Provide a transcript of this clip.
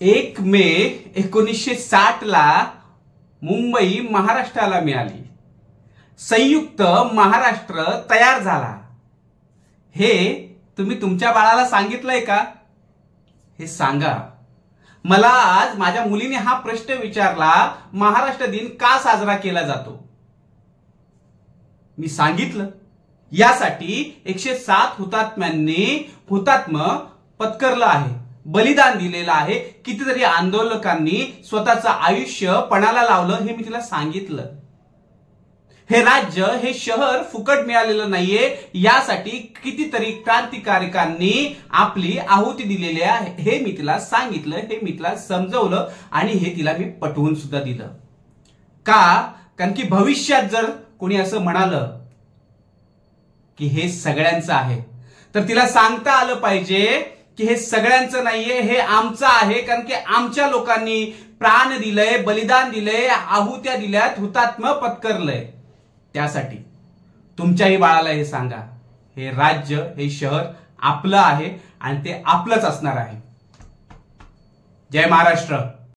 1 मे 1960 ला मुंबई महाराष्ट्राला मिळाली. संयुक्त महाराष्ट्र तयार झाला. हे तुम्ही तुमच्या बाळाला सांगितलंय का? हे सांगा. मला आज माझ्या मुलीने हा प्रश्न विचारला, महाराष्ट्र दिन का साजरा केला जातो? मी सांगितलं, यासाठी 107 हुतात्म्यांनी हुतात्म पत्करलं आहे, बलिदान दिलेलं आहे. कितीतरी आंदोलकांनी स्वतःचं आयुष्य पणाला लावलं, हे मी तिला सांगितलं. हे राज्य, हे शहर फुकट मिळालेलं नाहीये. यासाठी कितीतरी क्रांतिकारकांनी आपली आहुती दिलेली आहे, हे मी तिला सांगितलं, हे मी तिला समजवलं आणि हे तिला मी पटवून सुद्धा दिलं. का? कारण की भविष्यात जर कोणी असं म्हणालं की हे सगळ्यांचं आहे, तर तिला सांगता आलं पाहिजे की हे सगळ्यांचं नाहीये, हे आमचं आहे. कारण की आमच्या लोकांनी प्राण दिलंय, बलिदान दिलंय, आहुत्या दिल्यात, हुतात्म पत्करलंय. त्यासाठी तुमच्याही बाळाला हे सांगा, हे राज्य, हे शहर आपलं आहे आणि ते आपलंच असणार आहे. जय महाराष्ट्र.